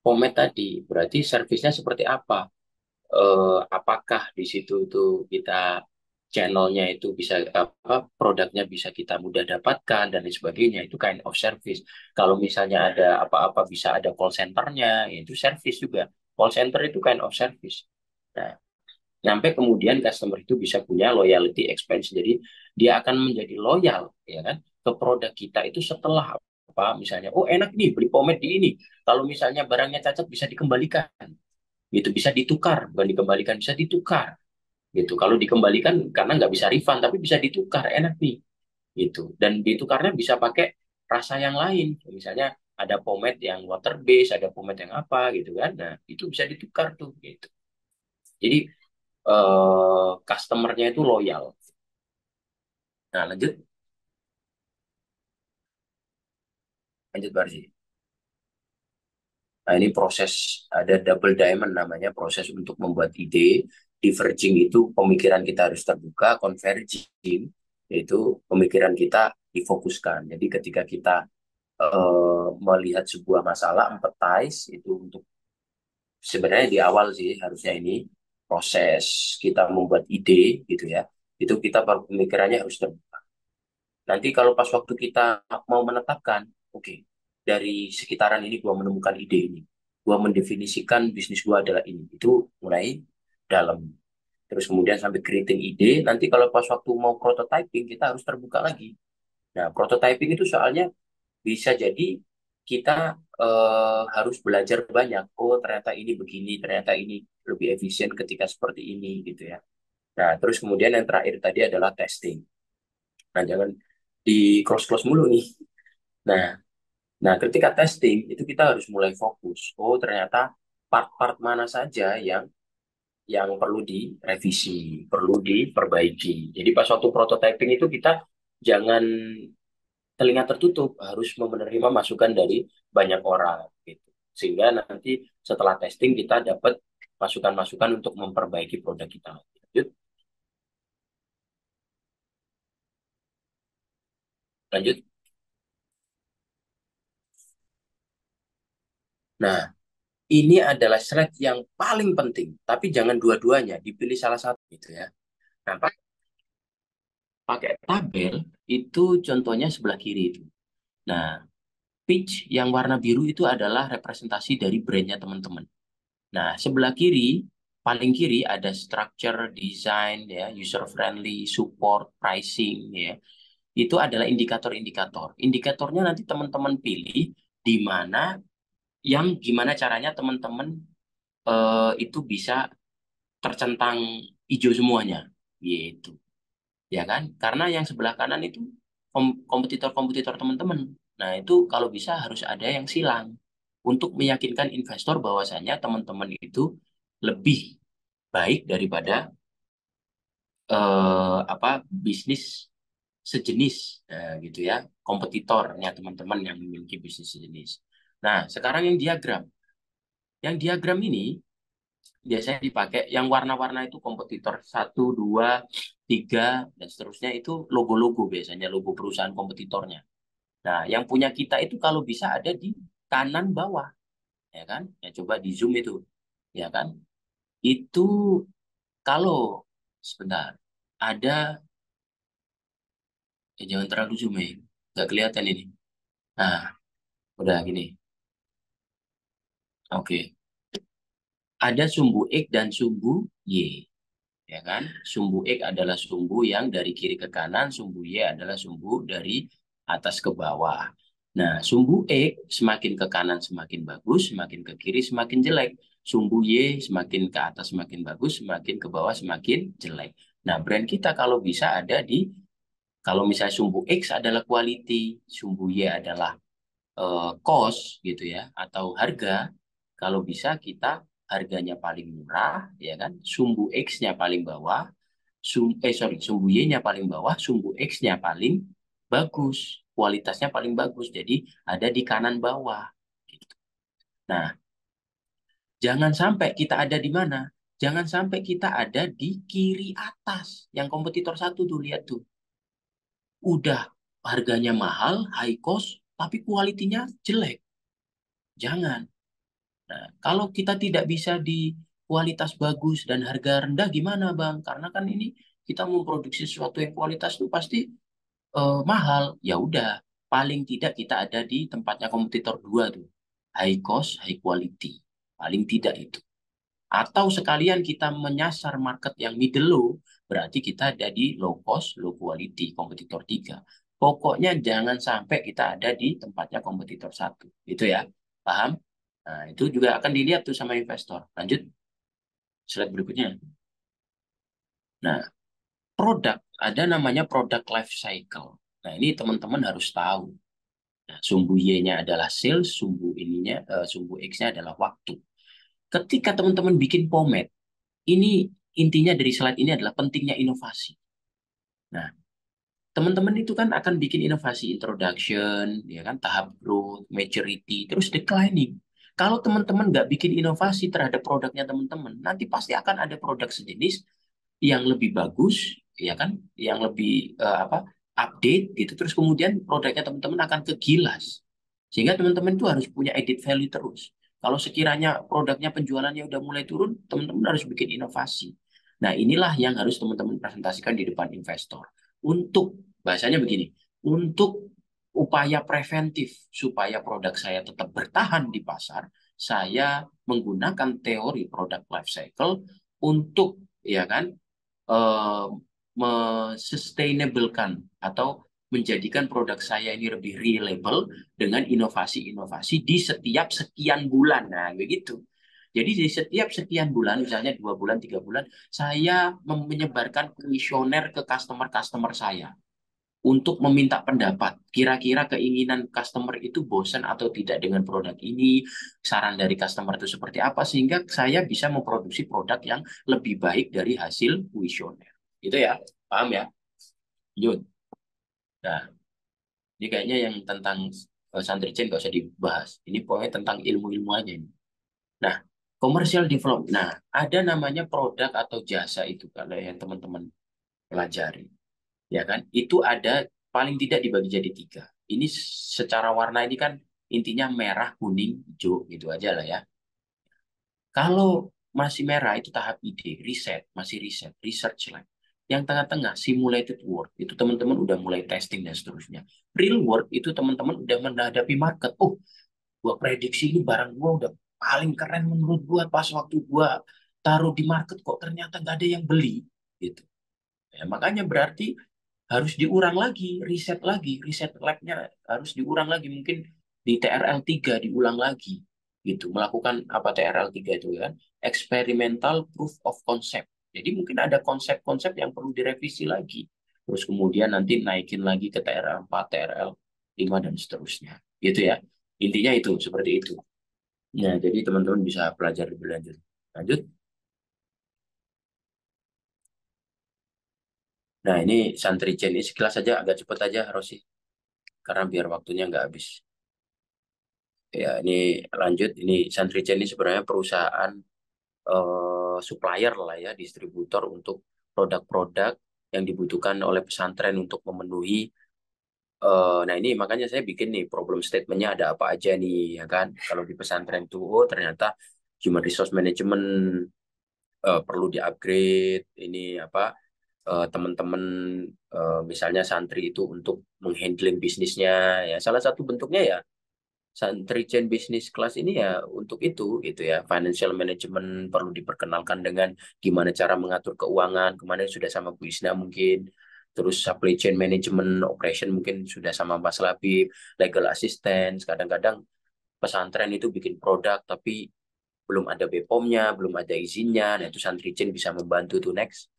Pomade tadi berarti servisnya seperti apa? Apakah di situ tuh kita channelnya itu bisa apa produknya bisa kita mudah dapatkan dan lain sebagainya itu kind of service. Kalau misalnya ada apa-apa bisa ada call centernya, ya itu service juga. Call center itu kind of service. Nah, sampai kemudian customer itu bisa punya loyalty expense. Jadi dia akan menjadi loyal ya kan ke produk kita itu setelah apa misalnya oh enak nih beli pomade di ini. Kalau misalnya barangnya cacat bisa dikembalikan. Gitu bisa ditukar, bukan dikembalikan bisa ditukar. Gitu. Kalau dikembalikan karena nggak bisa refund tapi bisa ditukar enak nih gitu. Dan ditukarnya bisa pakai rasa yang lain. Misalnya ada pomade yang water base, ada pomade yang apa gitu kan. Nah, itu bisa ditukar tuh gitu. Jadi customernya itu loyal. Nah, lanjut, lanjut Barzi. Nah, ini proses ada double diamond namanya proses untuk membuat ide. Diverging itu pemikiran kita harus terbuka, converging yaitu pemikiran kita difokuskan. Jadi ketika kita melihat sebuah masalah, empathize itu untuk sebenarnya di awal sih harusnya ini proses kita membuat ide gitu ya. Itu kita pemikirannya harus terbuka. Nanti kalau pas waktu kita mau menetapkan, oke, dari sekitaran ini gua menemukan ide ini. Gua mendefinisikan bisnis gua adalah ini. Itu mulai dalam. Terus kemudian sampai creating ide. Nanti kalau pas waktu mau prototyping, kita harus terbuka lagi. Nah, prototyping itu soalnya bisa jadi kita harus belajar banyak. Oh, ternyata ini begini, ternyata ini lebih efisien ketika seperti ini gitu ya. Nah, terus kemudian yang terakhir tadi adalah testing. Nah, jangan di cross-cross mulu nih. Nah, nah, ketika testing itu kita harus mulai fokus. Oh, ternyata part-part mana saja yang perlu direvisi, perlu diperbaiki. Jadi pas waktu prototyping itu kita jangan telinga tertutup, harus menerima masukan dari banyak orang gitu. Sehingga nanti setelah testing kita dapat masukan-masukan untuk memperbaiki produk kita. Lanjut, lanjut. Nah, ini adalah slide yang paling penting, tapi jangan dua-duanya, dipilih salah satu gitu ya. Nah, pakai tabel itu contohnya sebelah kiri itu. Nah, pitch yang warna biru itu adalah representasi dari brandnya teman-teman. Nah, sebelah kiri, paling kiri ada structure, design, ya, user friendly, support, pricing, ya. Itu adalah indikator-indikator. Indikatornya nanti teman-teman pilih di mana yang gimana caranya teman-teman itu bisa tercentang hijau semuanya, gitu. Ya kan? Karena yang sebelah kanan itu kompetitor-kompetitor teman-teman. Nah, itu kalau bisa harus ada yang silang untuk meyakinkan investor bahwasanya teman-teman itu lebih baik daripada apa bisnis sejenis gitu ya, kompetitornya teman-teman yang memiliki bisnis sejenis. Nah, sekarang yang diagram. Yang diagram ini biasanya dipakai yang warna-warna itu kompetitor satu, dua, tiga, dan seterusnya itu logo-logo biasanya logo perusahaan kompetitornya. Nah, yang punya kita itu kalau bisa ada di kanan bawah, ya kan? Ya coba di zoom itu, ya kan? Itu kalau sebentar ada, jangan terlalu zoom ya, nggak kelihatan ini. Nah, udah gini, oke. Ada sumbu X dan sumbu Y, ya kan? Sumbu X adalah sumbu yang dari kiri ke kanan, sumbu Y adalah sumbu dari atas ke bawah. Nah, sumbu X semakin ke kanan semakin bagus, semakin ke kiri semakin jelek. Sumbu Y semakin ke atas semakin bagus, semakin ke bawah semakin jelek. Nah, brand kita kalau bisa ada di, kalau misalnya sumbu X adalah quality, sumbu Y adalah cost gitu ya, atau harga, kalau bisa kita harganya paling murah, ya kan, sumbu X-nya paling bawah, sumbu Y-nya paling bawah, sumbu X-nya paling bagus, kualitasnya paling bagus, jadi ada di kanan bawah. Gitu. Nah, jangan sampai kita ada di mana? Jangan sampai kita ada di kiri atas. Yang kompetitor satu tuh, lihat tuh. Udah harganya mahal, high cost, tapi kualitinya jelek. Jangan. Nah, kalau kita tidak bisa di kualitas bagus dan harga rendah gimana, Bang? Karena kan ini kita memproduksi sesuatu yang kualitas itu pasti mahal. Ya udah, paling tidak kita ada di tempatnya kompetitor dua tuh. High cost, high quality. Paling tidak itu. Atau sekalian kita menyasar market yang middle low, berarti kita ada di low cost, low quality, kompetitor tiga. Pokoknya jangan sampai kita ada di tempatnya kompetitor satu. Itu ya, paham? Nah, itu juga akan dilihat tuh sama investor. Lanjut, slide berikutnya. Nah, produk, ada namanya produk life cycle. Nah, ini teman-teman harus tahu. Nah, sumbu Y-nya adalah sales, sumbu X-nya adalah waktu. Ketika teman-teman bikin pomade, ini intinya dari slide ini adalah pentingnya inovasi. Nah, teman-teman itu kan akan bikin inovasi introduction, ya kan, tahap growth, maturity, terus declining. Kalau teman-teman nggak bikin inovasi terhadap produknya teman-teman, nanti pasti akan ada produk sejenis yang lebih bagus, ya kan, yang lebih update gitu. Terus kemudian produknya teman-teman akan kegilas, sehingga teman-teman itu harus punya added value terus. Kalau sekiranya produknya penjualannya udah mulai turun, teman-teman harus bikin inovasi. Nah, inilah yang harus teman-teman presentasikan di depan investor. Untuk, bahasanya begini, untuk upaya preventif supaya produk saya tetap bertahan di pasar, saya menggunakan teori product life cycle untuk, ya kan, eh, mensustainablekan atau menjadikan produk saya ini lebih reliable dengan inovasi-inovasi di setiap sekian bulan. Nah, begitu. Jadi di setiap sekian bulan, misalnya 2 bulan, 3 bulan, saya menyebarkan kuesioner ke customer-customer saya untuk meminta pendapat. Kira-kira keinginan customer itu bosan atau tidak dengan produk ini, saran dari customer itu seperti apa, sehingga saya bisa memproduksi produk yang lebih baik dari hasil kuesioner. Itu ya, paham ya? Yud. Nah, ini kayaknya yang tentang santri chain gak usah dibahas. Ini pokoknya tentang ilmu-ilmu aja ini. Nah, commercial development. Nah, ada namanya produk atau jasa itu kalau yang teman-teman pelajari. Ya kan? Itu ada paling tidak dibagi jadi tiga. Ini secara warna ini kan intinya merah, kuning, hijau gitu aja lah ya. Kalau masih merah itu tahap ide, riset, masih riset, research lah. Yang tengah-tengah simulated work itu teman-teman udah mulai testing dan seterusnya. Real work itu teman-teman udah menghadapi market. Oh, gua prediksi ini barang gua udah paling keren menurut gua, pas waktu gua taruh di market kok ternyata nggak ada yang beli gitu. Ya, makanya berarti harus diurang lagi, riset labnya harus diurang lagi, mungkin di TRL 3 diulang lagi, gitu. Melakukan apa TRL 3 itu kan? Experimental Proof of Concept. Jadi mungkin ada konsep-konsep yang perlu direvisi lagi. Terus kemudian nanti naikin lagi ke TRL 4, TRL 5, dan seterusnya. Gitu ya. Intinya itu, seperti itu. Nah, jadi teman-teman bisa belajar lebih lanjut. Lanjut. Nah, ini santri Chen ini sekilas saja agak cepat aja, Rosi. Karena biar waktunya nggak habis. Ya, ini lanjut. Ini Santri ini sebenarnya perusahaan supplier lah ya, distributor untuk produk-produk yang dibutuhkan oleh pesantren untuk memenuhi. Nah, ini makanya saya bikin nih problem statementnya ada apa aja nih, ya kan? Kalau di pesantren tuh, oh ternyata human resource management perlu di-upgrade. Ini apa? Teman-teman misalnya santri itu untuk menghandling bisnisnya, ya salah satu bentuknya ya santri chain business class ini ya untuk itu gitu ya, financial management perlu diperkenalkan dengan gimana cara mengatur keuangan, kemana sudah sama Bu Isna mungkin, terus supply chain management operation mungkin sudah sama Mas Labib, legal assistance, kadang-kadang pesantren itu bikin produk tapi belum ada BPOM-nya, belum ada izinnya. Nah, itu Santrichen bisa membantu tuh. Next.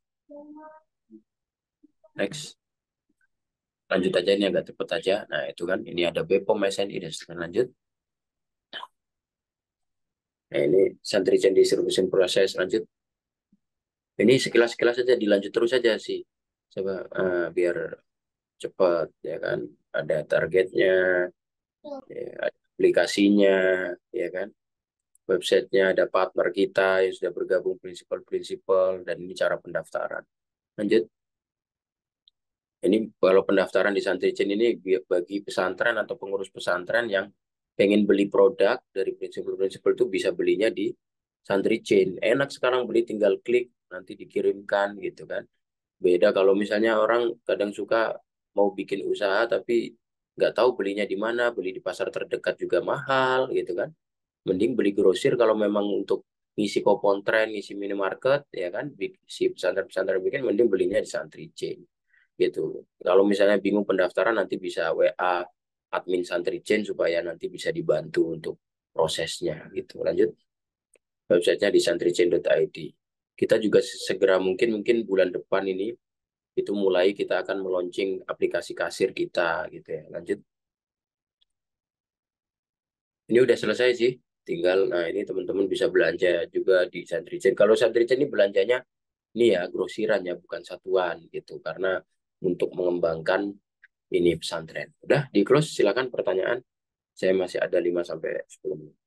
Lanjut aja, ini agak cepet aja. Nah, itu kan, ini ada BPOM, SNI, dan seterusnya. Lanjut. Nah, ini Santrichen Distribution Process. Lanjut. Ini sekilas-sekilas saja, dilanjut terus saja sih. Coba biar cepat, ya kan. Ada targetnya, ya, ada aplikasinya, ya kan. Websitenya, ada partner kita yang sudah bergabung prinsipal-prinsipal, dan ini cara pendaftaran. Lanjut. Ini kalau pendaftaran di Santrichen ini bagi pesantren atau pengurus pesantren yang pengen beli produk dari prinsipal-prinsipal itu bisa belinya di Santrichen. Enak sekarang beli tinggal klik nanti dikirimkan gitu kan. Beda kalau misalnya orang kadang suka mau bikin usaha tapi nggak tahu belinya di mana, beli di pasar terdekat juga mahal gitu kan. Mending beli grosir kalau memang untuk ngisi kupon tren, ngisi minimarket ya kan, si pesantren-pesantren bikin mending belinya di Santrichen gitu. Kalau misalnya bingung pendaftaran nanti bisa WA admin Santrichen supaya nanti bisa dibantu untuk prosesnya gitu. Lanjut, websitenya di santrichen.id. Kita juga segera mungkin bulan depan ini itu mulai kita akan meluncing aplikasi kasir kita gitu ya. Lanjut. Ini udah selesai sih. Tinggal, nah ini teman-teman bisa belanja juga di Santrichen. Kalau Santrichen ini belanjanya ini ya grosiran ya, bukan satuan gitu. Karena untuk mengembangkan ini pesantren. Udah di close, silakan pertanyaan. Saya masih ada 5 sampai 10 menit.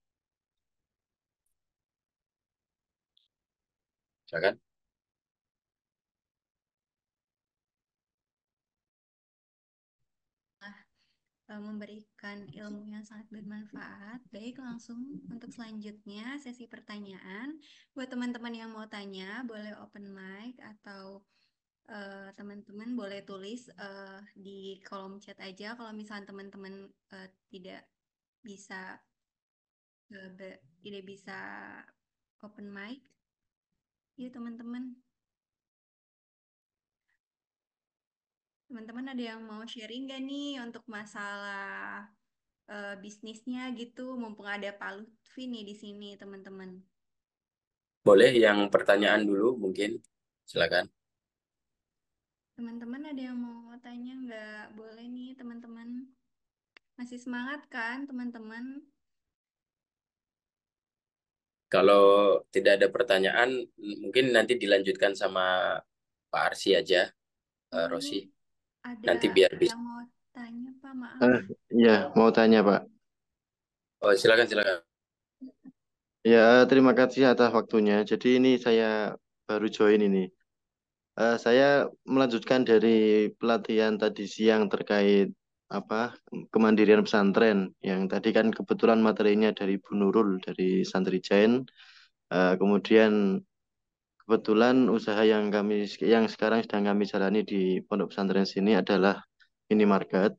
Silakan. Memberikan ilmu yang sangat bermanfaat. Baik, langsung untuk selanjutnya sesi pertanyaan. Buat teman-teman yang mau tanya, boleh open mic atau teman-teman boleh tulis di kolom chat aja. Kalau misalnya teman-teman tidak bisa tidak bisa open mic, ya teman-teman. Teman-teman ada yang mau sharing nggak nih untuk masalah bisnisnya gitu, mumpung ada Pak Lutfi nih di sini, teman-teman. Boleh yang pertanyaan dulu mungkin. Silakan. Teman-teman ada yang mau tanya nggak? Boleh nih, teman-teman. Masih semangat kan, teman-teman? Kalau tidak ada pertanyaan, mungkin nanti dilanjutkan sama Pak Arsi aja, Oh, Rosi. ada Nanti biar bisa. yang mau tanya, Pak. Maaf. Ya, mau tanya Pak. Oh, silakan, silakan. Ya, terima kasih atas waktunya. Jadi ini saya baru join ini. Saya melanjutkan dari pelatihan tadi siang terkait apa kemandirian pesantren. Yang tadi kan kebetulan materinya dari Bu Nurul dari Santri Jain. Kemudian kebetulan usaha yang sekarang sedang kami jalani di pondok pesantren sini adalah minimarket.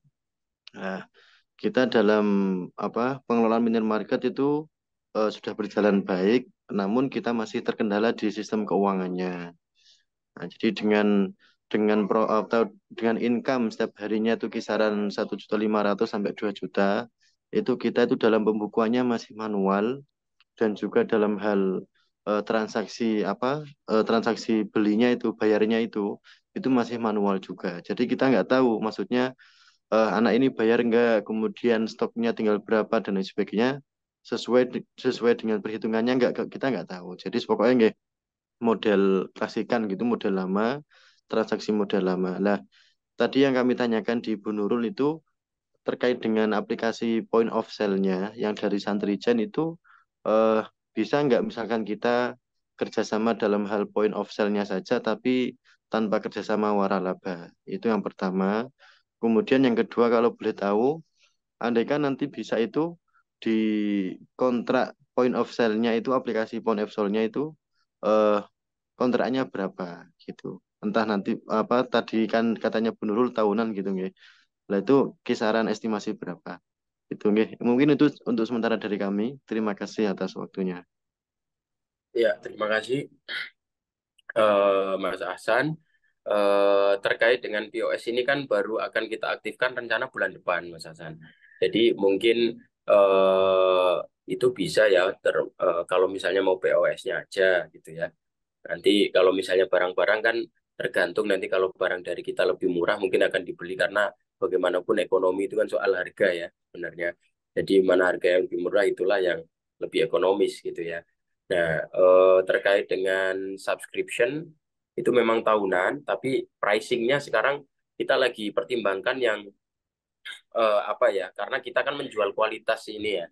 Nah, kita dalam pengelolaan minimarket itu sudah berjalan baik, namun kita masih terkendala di sistem keuangannya. Nah, jadi dengan income setiap harinya itu kisaran 1.500.000 sampai 2 juta, itu kita itu dalam pembukuannya masih manual dan juga dalam hal transaksi belinya itu bayarnya itu masih manual juga. Jadi kita nggak tahu maksudnya anak ini bayar enggak, kemudian stoknya tinggal berapa dan lain sebagainya sesuai dengan perhitungannya enggak kita enggak tahu. Jadi pokoknya enggak model klasikan gitu, model lama, transaksi model lama. Lah, tadi yang kami tanyakan di Bu Nurul itu terkait dengan aplikasi point of sale-nya yang dari Santrigen itu eh, bisa enggak misalkan kita kerjasama dalam hal point of sale-nya saja tapi tanpa kerjasama waralaba. Itu yang pertama. Kemudian yang kedua kalau boleh tahu, andaikan nanti bisa itu di kontrak point of sale-nya itu aplikasi point of sale-nya itu eh, kontraknya berapa gitu. Entah nanti apa tadi kan katanya Bu Nurul tahunan gitu nggih. Lah itu kisaran estimasi berapa? Itu nggih. Mungkin itu untuk sementara dari kami. Terima kasih atas waktunya. Ya, terima kasih Mas Ahsan. Terkait dengan POS ini kan baru akan kita aktifkan rencana bulan depan, Mas Hasan. Jadi mungkin itu bisa ya kalau misalnya mau POS-nya aja gitu ya. Nanti kalau misalnya barang-barang kan tergantung nanti kalau barang dari kita lebih murah mungkin akan dibeli karena bagaimanapun ekonomi itu kan soal harga ya sebenarnya. Jadi mana harga yang lebih murah itulah yang lebih ekonomis gitu ya. Nah, terkait dengan subscription itu memang tahunan, tapi pricingnya sekarang kita lagi pertimbangkan yang apa ya? Karena kita kan menjual kualitas ini ya.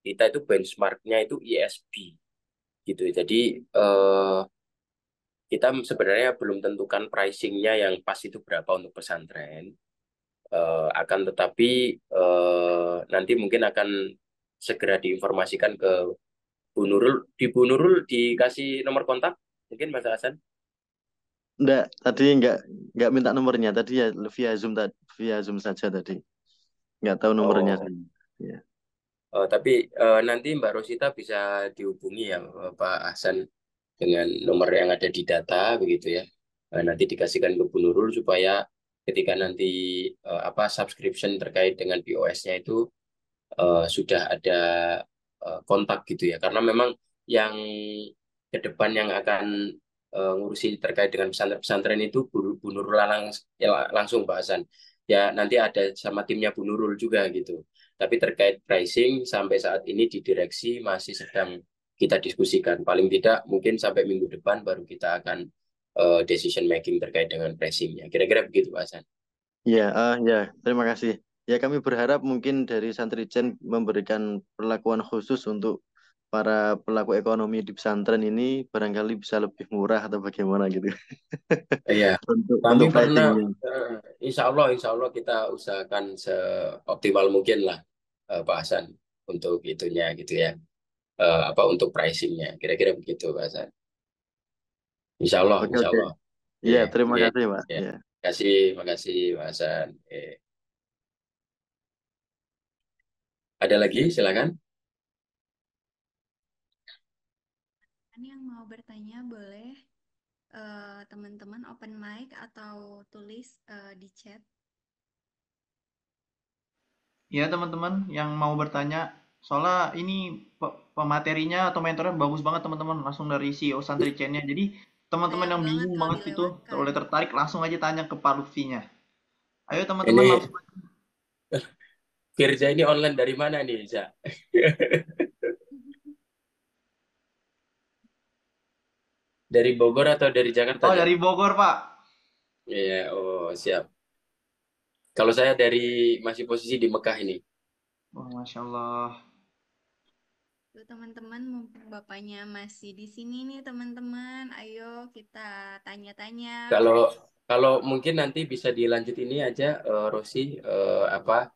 Kita itu benchmarknya itu ISB gitu. Jadi eh, kita sebenarnya belum tentukan pricingnya yang pas itu berapa untuk pesantren. Akan tetapi nanti mungkin akan segera diinformasikan ke Bu Nurul. Di Bu Nurul dikasih nomor kontak mungkin Mas Hasan. Enggak, tadi enggak minta nomornya. Tadi ya via Zoom saja tadi. Enggak tahu nomornya Oh, saya. Ya. tapi nanti Mbak Rosita bisa dihubungi ya Pak Hasan dengan nomor yang ada di data begitu ya. Nanti dikasihkan ke Bu Nurul supaya ketika nanti apa subscription terkait dengan POS-nya itu sudah ada kontak gitu ya. Karena memang yang ke depan yang akan ngurusi terkait dengan pesantren-pesantren itu Bu Nurul ya, langsung bahasan. Ya nanti ada sama timnya Bu Nurul juga gitu. Tapi terkait pricing sampai saat ini di direksi masih sedang kita diskusikan. Paling tidak mungkin sampai minggu depan baru kita akan decision making terkait dengan pricingnya. Kira-kira begitu Pak Hasan. Ya, ya, terima kasih. Ya, kami berharap mungkin dari Santrijen memberikan perlakuan khusus untuk para pelaku ekonomi di pesantren ini barangkali bisa lebih murah atau bagaimana gitu Iya, kami untuk pernah, pricingnya. insya Allah kita usahakan seoptimal mungkin lah Pak Hasan untuk itunya gitu ya, apa untuk pricingnya, kira-kira begitu Pak Hasan. Oke, Insya oke. Allah. Ya, Iya, terima iya, kasih, Pak. iya. Ya. Makasih Pak Hasan. Ada lagi, silakan. Kan yang mau bertanya boleh teman-teman open mic atau tulis di chat. Ya teman-teman yang mau bertanya, soalnya ini pematerinya atau mentornya bagus banget teman-teman, langsung dari CEO Santri Chain-nya. Jadi teman-teman Sayang yang banget bingung kalau banget gitu, dilewatkan. boleh tertarik langsung aja tanya ke Pak Lutfi-nya. Ayo teman-teman Ini langsung. Firza ini online dari mana nih, Za? Dari Bogor atau dari Jakarta, Oh Za? dari Bogor Pak. Iya, oh siap. Kalau saya dari masih posisi di Mekah ini. Wah Masya Allah. Tuh teman-teman, mumpung bapaknya masih di sini nih teman-teman, ayo kita tanya-tanya. Kalau kalau mungkin nanti bisa dilanjut ini aja, Rosi, apa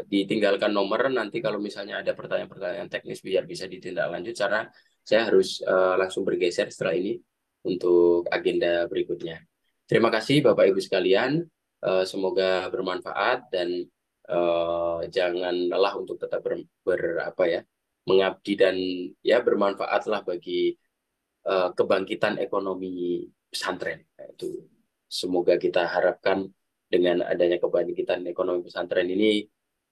ditinggalkan nomor nanti kalau misalnya ada pertanyaan-pertanyaan teknis biar bisa ditindaklanjut karena saya harus langsung bergeser setelah ini untuk agenda berikutnya. Terima kasih Bapak Ibu sekalian, semoga bermanfaat dan jangan lelah untuk tetap apa ya mengabdi dan ya bermanfaatlah bagi kebangkitan ekonomi pesantren. Nah, itu semoga kita harapkan dengan adanya kebangkitan ekonomi pesantren ini,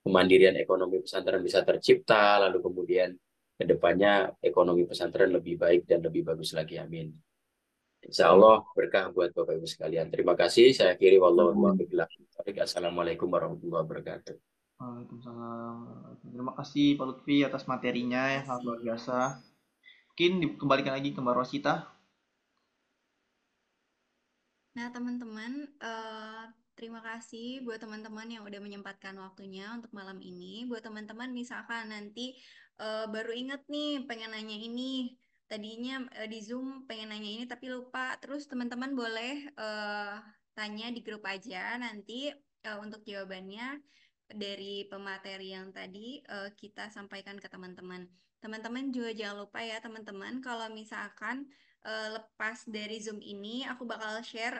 kemandirian ekonomi pesantren bisa tercipta, lalu kemudian ke depannya ekonomi pesantren lebih baik dan lebih bagus lagi. Amin. Insya Allah berkah buat Bapak Ibu sekalian. Terima kasih. Saya akhiri. Wallahu Amin. Assalamualaikum warahmatullahi wabarakatuh. Waalaikumsalam. Terima kasih Pak Lutfi atas materinya Terima yang sangat luar kasih. biasa. Mungkin dikembalikan lagi ke Mbak Rosita. Nah, teman-teman, terima kasih buat teman-teman yang udah menyempatkan waktunya untuk malam ini. Buat teman-teman, misalkan nanti baru inget nih pengen nanya ini, tadinya di Zoom pengen nanya ini tapi lupa. Terus teman-teman boleh tanya di grup aja nanti untuk jawabannya dari pemateri yang tadi kita sampaikan ke teman-teman. Teman-teman juga jangan lupa ya teman-teman kalau misalkan lepas dari Zoom ini, aku bakal share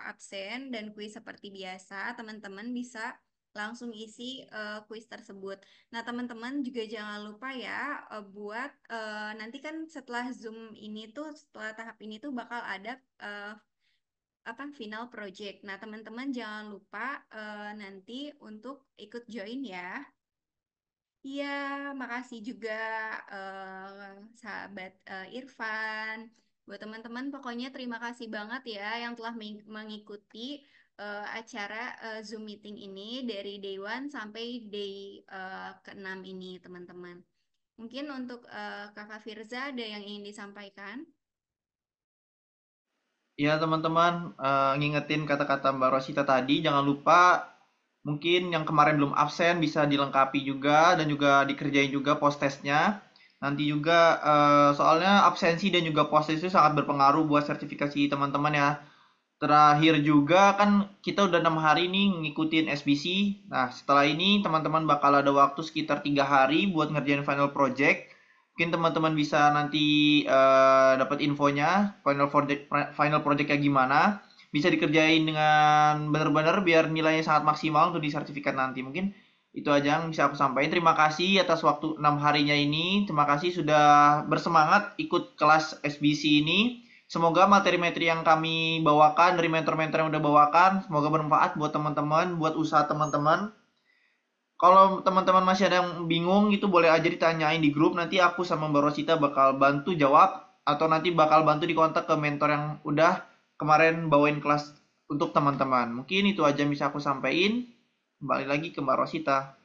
absen dan kuis seperti biasa. Teman-teman bisa langsung isi kuis tersebut. Nah, teman-teman juga jangan lupa ya buat nanti kan setelah Zoom ini tuh, setelah tahap ini tuh bakal ada apa final project. Nah, teman-teman jangan lupa nanti untuk ikut join ya. Iya, makasih juga sahabat Irfan. Buat teman-teman, pokoknya terima kasih banget ya yang telah mengikuti acara Zoom meeting ini dari day one sampai day ke-6 ini, teman-teman. Mungkin untuk Kakak Firza ada yang ingin disampaikan? Ya teman-teman, ngingetin kata-kata Mbak Rosita tadi, jangan lupa mungkin yang kemarin belum absen bisa dilengkapi juga dan juga dikerjain juga post testnya. Nanti juga soalnya absensi dan juga post test itu sangat berpengaruh buat sertifikasi teman-teman ya. Terakhir juga kan kita udah 6 hari nih ngikutin SBC. Nah setelah ini teman-teman bakal ada waktu sekitar 3 hari buat ngerjain final project. Mungkin teman-teman bisa nanti dapat infonya final projectnya gimana. Bisa dikerjain dengan benar-benar biar nilainya sangat maksimal untuk di sertifikat nanti. Mungkin itu aja yang bisa aku sampaikan. Terima kasih atas waktu 6 harinya ini. Terima kasih sudah bersemangat ikut kelas SBC ini. Semoga materi-materi yang kami bawakan dari mentor-mentor yang udah bawakan, semoga bermanfaat buat teman-teman, buat usaha teman-teman. Kalau teman-teman masih ada yang bingung itu boleh aja ditanyain di grup, nanti aku sama Mbak Rosita bakal bantu jawab atau nanti bakal bantu dikontak ke mentor yang udah kemarin bawain kelas untuk teman-teman. Mungkin itu aja yang bisa aku sampaikan. Kembali lagi ke Mbak Rosita.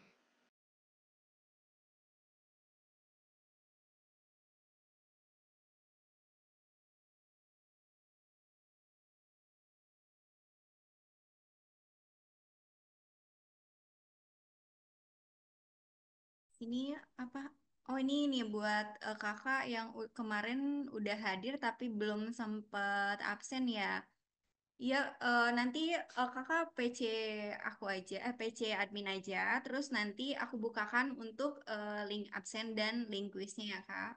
Ini apa? Oh ini nih buat kakak yang kemarin udah hadir tapi belum sempat absen ya. Iya, nanti kakak PC aku aja, PC admin aja. Terus nanti aku bukakan untuk link absen dan link kuisnya ya kak.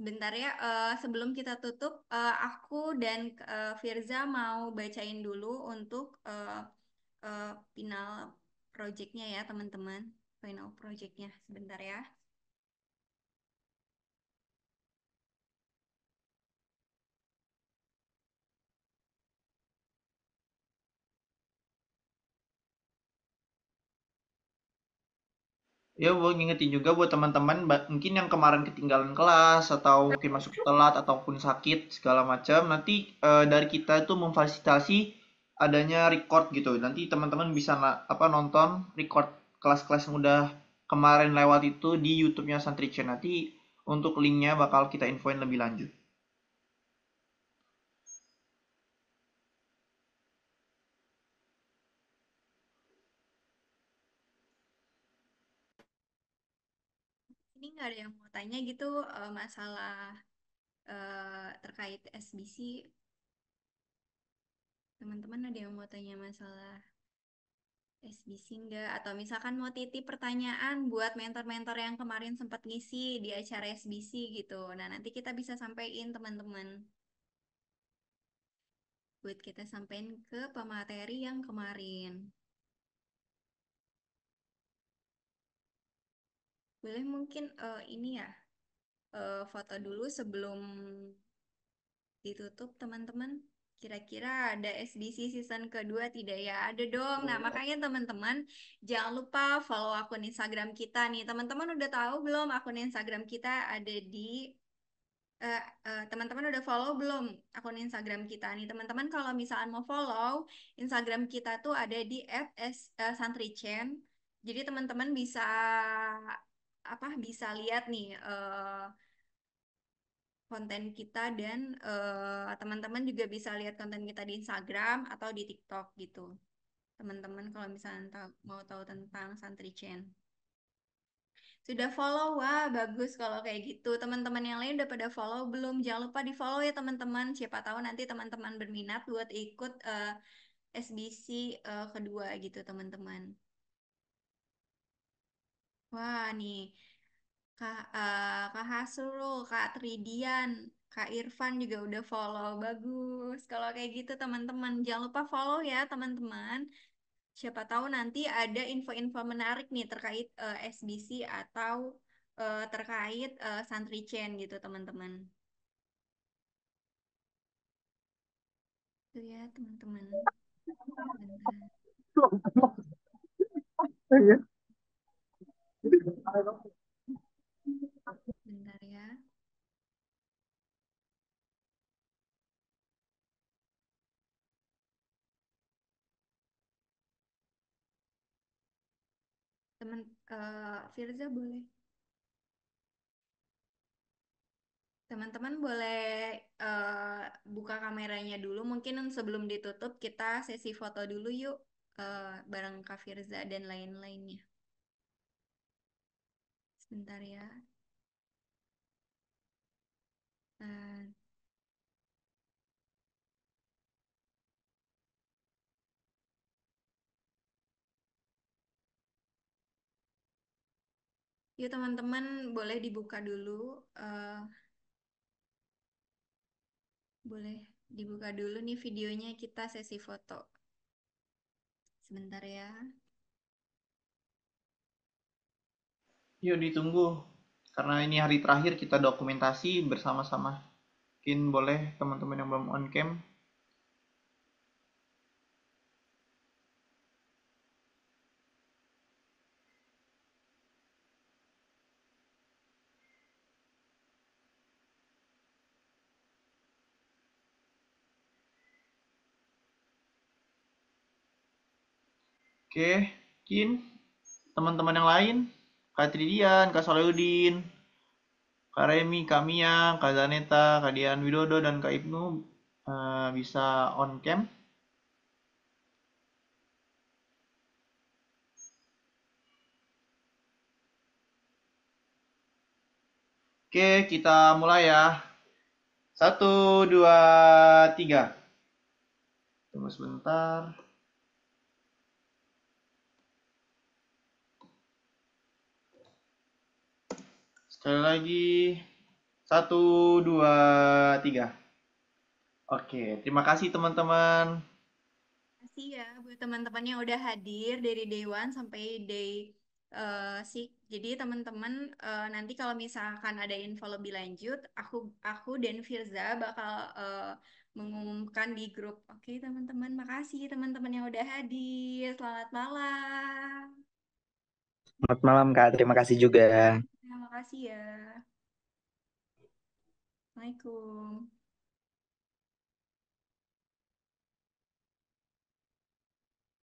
Bentar ya, sebelum kita tutup, aku dan Firza mau bacain dulu untuk final projectnya ya teman-teman. Final projectnya sebentar ya. Ya, buat ngingetin juga buat teman-teman, mungkin yang kemarin ketinggalan kelas atau mungkin masuk telat ataupun sakit segala macam, nanti dari kita itu memfasilitasi adanya record gitu. Nanti teman-teman bisa apa nonton record kelas-kelas yang udah kemarin lewat itu di YouTube-nya Santrichen. Nanti untuk linknya bakal kita infoin lebih lanjut. Ini nggak ada yang mau tanya gitu masalah terkait SBC. Teman-teman ada yang mau tanya masalah SBC nggak? Atau misalkan mau titip pertanyaan buat mentor-mentor yang kemarin sempat ngisi di acara SBC gitu. Nah, nanti kita bisa sampaikan teman-teman. Buat kita sampaikan ke pemateri yang kemarin. Boleh mungkin ini ya, foto dulu sebelum ditutup teman-teman. Kira-kira ada SBC season kedua tidak ya? Ada dong. Nah, makanya teman-teman jangan lupa follow akun Instagram kita nih. Teman-teman udah tahu belum akun Instagram kita ada di teman-teman udah follow belum akun Instagram kita nih? Teman-teman kalau misalnya mau follow Instagram kita tuh ada di @santrichen. Jadi teman-teman bisa apa bisa lihat nih konten kita dan teman-teman juga bisa lihat konten kita di Instagram atau di TikTok gitu. Teman-teman kalau misalnya mau tahu tentang Santrichen. Sudah follow, wah bagus kalau kayak gitu. Teman-teman yang lain udah pada follow belum? Jangan lupa di follow ya teman-teman. Siapa tahu nanti teman-teman berminat buat ikut SBC kedua gitu teman-teman. Wah nih, Kak Hasrul, Kak Tridian, Kak Irfan juga udah follow. Bagus. Kalau kayak gitu teman-teman, jangan lupa follow ya teman-teman. Siapa tahu nanti ada info-info menarik nih terkait SBC atau terkait Santri Chain gitu teman-teman. Itu ya teman-teman. Bentar. Bentar ya. Teman Firza boleh. Teman-teman boleh buka kameranya dulu. Mungkin sebelum ditutup kita sesi foto dulu yuk bareng Kak Firza dan lain-lainnya. Sebentar ya. Eh, Yuk teman-teman boleh dibuka dulu. eh, Boleh dibuka dulu nih videonya kita sesi foto. Sebentar ya. Yuk ditunggu. Karena ini hari terakhir kita dokumentasi bersama-sama. Mungkin boleh teman-teman yang belum on cam. Oke, mungkin teman-teman yang lain, Kak Tridian, Kak Solehudin, Kak Remi, Kak Mia, Kak Zaneta, Kak Dian Widodo, dan Kak Ibnu bisa on cam. Oke, kita mulai ya. Satu, dua, tiga. Tunggu sebentar. Sekali lagi. Satu, dua, tiga. Oke, terima kasih teman-teman. Kasih ya buat teman-teman yang udah hadir dari day one sampai day 6. Jadi teman-teman nanti kalau misalkan ada info lebih lanjut, aku dan Firza bakal mengumumkan di grup. Oke teman-teman, makasih teman-teman yang udah hadir. Selamat malam. Selamat malam Kak, terima kasih juga. Terima kasih ya. Assalamualaikum.